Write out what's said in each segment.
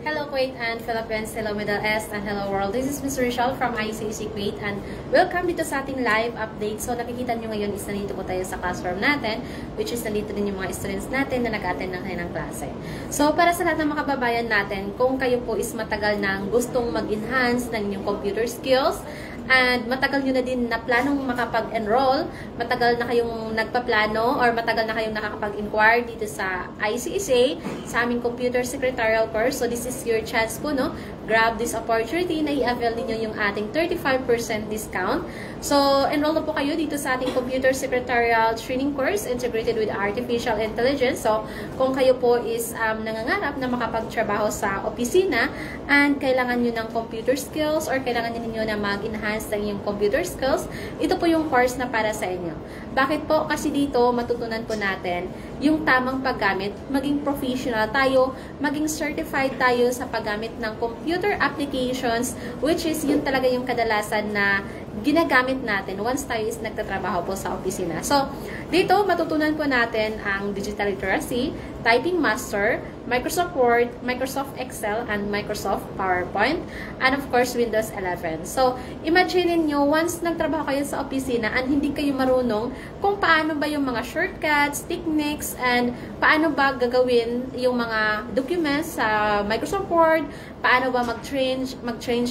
Hello Kuwait and Philippines, hello Middle East, and hello world. This is Ms. Rachel from ICAC Kuwait and welcome dito sa ating live update. So nakikita nyo ngayon is nandito po tayo sa classroom natin, which is nandito din yung mga students natin na nag-attend ng kanilang klase. So para sa lahat ng mga kababayan natin, kung kayo po is matagal nang gustong mag-enhance ng inyong computer skills, and matagal nyo na din na planong makapag-enroll, matagal na kayong nagpaplano or matagal na kayong nakakapag-inquire dito sa ICSA, sa aming Computer Secretarial course. So this is your chance po, no? Grab this opportunity na i-avail niyo yung ating 35% discount. So enroll na po kayo dito sa ating Computer Secretarial Training course integrated with Artificial Intelligence. So kung kayo po is nangangarap na makapagtrabaho sa opisina and kailangan nyo ng computer skills or kailangan niyo na mag-enhance ng inyong computer skills, ito po yung course na para sa inyo. Bakit po? Kasi dito matutunan po natin yung tamang paggamit, maging professional tayo, maging certified tayo sa paggamit ng computer applications, which is yun talaga yung kadalasan na ginagamit natin once tayo is nagtatrabaho po sa opisina. So, dito matutunan po natin ang digital literacy, typing master, Microsoft Word, Microsoft Excel, and Microsoft PowerPoint, and of course, Windows 11. So, imagine niyo once nagtrabaho kayo sa opisina and hindi kayo marunong kung paano ba yung mga shortcuts, techniques, and paano ba gagawin yung mga documents sa Microsoft Word, paano ba mag-change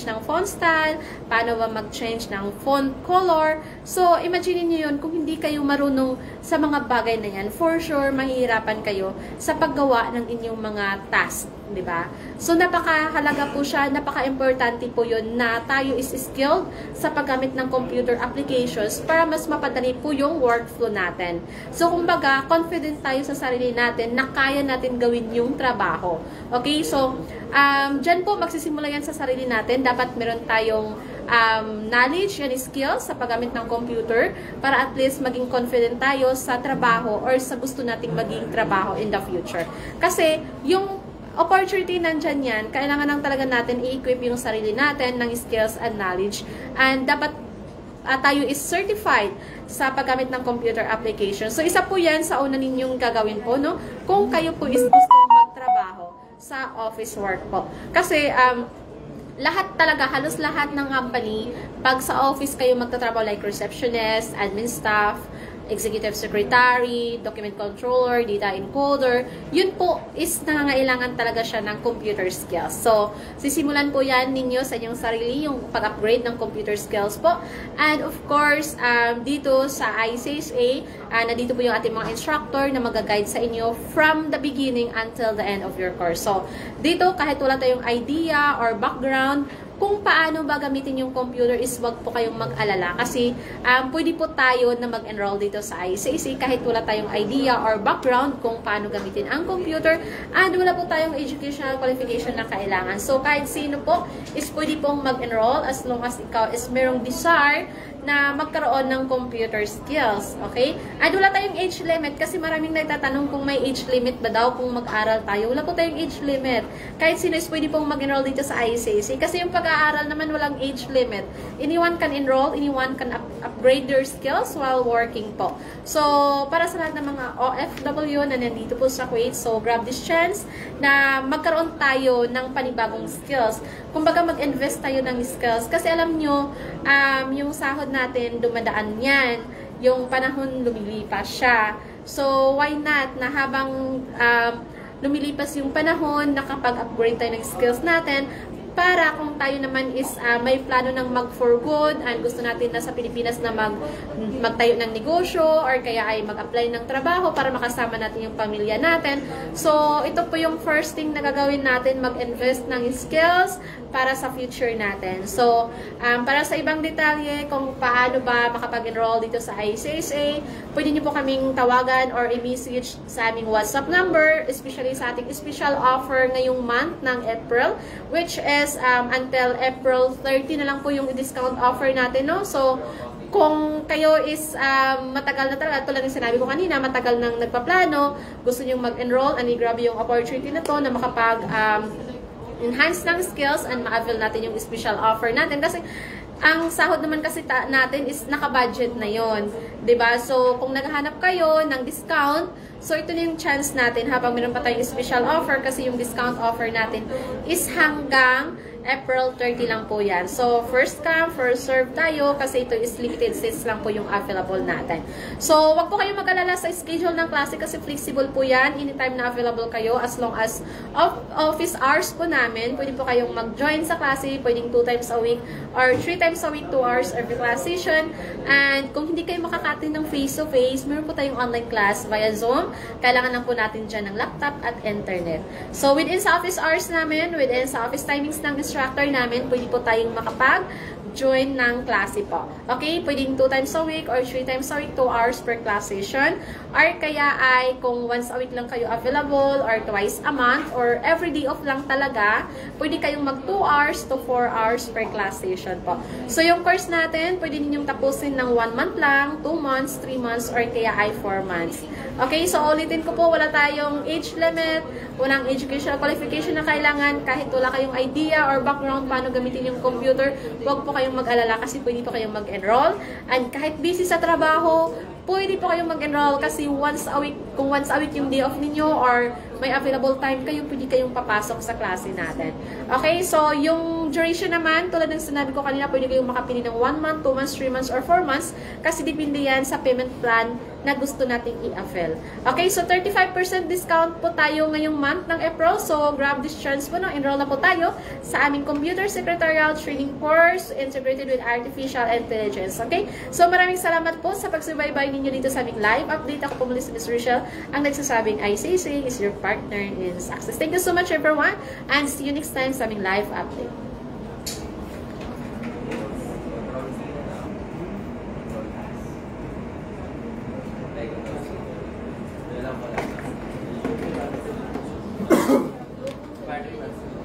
ng font style, paano ba mag-change ng font color. So, imagine niyo yun, kung hindi kayo marunong sa mga bagay na yan, for sure, mahihirapan kayo sa paggawa ng inyong mga task, di ba? So, napakahalaga po siya, napaka-importante po yun na tayo is skilled sa paggamit ng computer applications para mas mapadali po yung workflow natin. So, kumbaga, confident tayo sa sarili natin na kaya natin gawin yung trabaho. Okay? So, dyan po magsisimula yan sa sarili natin. Dapat meron tayong knowledge and skills sa paggamit ng computer para at least maging confident tayo sa trabaho or sa gusto nating maging trabaho in the future. Kasi yung opportunity nandyan yan, kailangan lang talaga natin i-equip yung sarili natin ng skills and knowledge, and dapat tayo is certified sa paggamit ng computer application. So isa po yan sa una ninyong gagawin po, no? Kung kayo po is gustong magtrabaho sa office work po. Kasi lahat talaga, halos lahat ng company, pag sa office kayo magtatrabaho like receptionist, admin staff, executive secretary, document controller, data encoder, yun po is nangangailangan talaga siya ng computer skills. So, sisimulan po yan ninyo sa inyong sarili, yung pag-upgrade ng computer skills po. And of course, dito sa ICSA, nandito po yung ating mga instructor na mag-guide sa inyo from the beginning until the end of your course. So, dito kahit wala tayong idea or background, kung paano ba gamitin yung computer is wag po kayong mag-alala kasi pwede po tayo na mag-enroll dito sa ICAC kahit wala tayong idea or background kung paano gamitin ang computer and wala po tayong educational qualification na kailangan. So kahit sino po is pwede pong mag-enroll as long as ikaw is merong desire na magkaroon ng computer skills. Okay? At wala tayong age limit kasi maraming nagtatanong kung may age limit ba daw kung mag-aral tayo. Wala po tayong age limit. Kahit sino is pwede pong mag-enroll dito sa ICAC kasi yung pag-aaral naman walang age limit. Anyone can enroll, anyone can upgrade their skills while working po. So, para sa lahat ng mga OFW na nandito po sa Kuwait, so grab this chance na magkaroon tayo ng panibagong skills. Kumbaga mag-invest tayo ng skills kasi alam nyo, yung sahod natin dumadaan yan, yung panahon lumilipas siya. So, why not na habang lumilipas yung panahon, nakapag-upgrade tayo ng skills natin, para kung tayo naman is may plano ng mag-for good and gusto natin na sa Pilipinas na magtayo ng negosyo or kaya ay mag-apply ng trabaho para makasama natin yung pamilya natin. So, ito po yung first thing na gagawin natin, mag-invest ng skills para sa future natin. So, para sa ibang detalye kung paano ba makapag-enroll dito sa ICSA, pwede niyo po kaming tawagan or i-message sa aming WhatsApp number, especially sa ating special offer ngayong month ng April, which is until April 30 na lang po yung discount offer natin, no? So, kung kayo is matagal na talaga, ito lang yung sinabi ko kanina, matagal nang nagpaplano, gusto nyo mag-enroll, and i-grab yung opportunity na to na makapag enhance ng skills and ma-avail natin yung special offer natin. Kasi Ang sahod naman kasi natin is naka-budget na yon, 'di ba? So, kung naghahanap kayo ng discount, so ito na yung chance natin habang meron pa tayong special offer kasi yung discount offer natin is hanggang April 30 lang po yan. So, first come, first serve tayo kasi ito is limited seats lang po yung available natin. So, wag po kayong mag-alala sa schedule ng klase kasi flexible po yan. Anytime na available kayo as long as office hours po namin. Pwede po kayong mag-join sa klase. Pwedeng 2 times a week or 3 times a week, 2 hours every class session. And kung hindi kayo makakatin ng face-to-face, meron po tayong online class via Zoom. Kailangan lang po natin dyan ng laptop at internet. So, within sa office hours namin, within sa office timings ng instructor namin, pwede po tayong makapag-join ng klase po. Okay? Pwedeng 2 times a week or 3 times a week, 2 hours per class session. Or kaya ay kung once a week lang kayo available or twice a month or every day off lang talaga, pwede kayong mag 2 hours to 4 hours per class session po. So, yung course natin, pwede ninyong tapusin ng 1 month lang, 2 months, 3 months, or kaya ay 4 months. Okay? So, ulitin ko po, wala tayong age limit, walang educational qualification na kailangan, kahit wala kayong idea or background paano gamitin yung computer, huwag po kayong mag-alala kasi pwede po kayong mag-enroll. And kahit busy sa trabaho, pwede po kayong mag-enroll kasi once a week, kung once a week yung day off ninyo or may available time kayo, pwede kayong papasok sa klase natin. Okay, so yung duration naman, tulad ng sinabi ko kanina, pwede kayong makapili ng 1 month, 2 months, 3 months, or 4 months kasi depende yan sa payment plan na gusto nating i-avail. Okay, so 35% discount po tayo ngayong month ng April. So, grab this chance po, no? Enroll na po tayo sa aming Computer Secretarial Training Course integrated with Artificial Intelligence. Okay? So, maraming salamat po sa pagsubaybay ninyo dito sa aming live update. Ako po muli si Ms. Rochelle, ang nagsasabing ICC is your partner in success. Thank you so much everyone and see you next time sa aming live update. Battery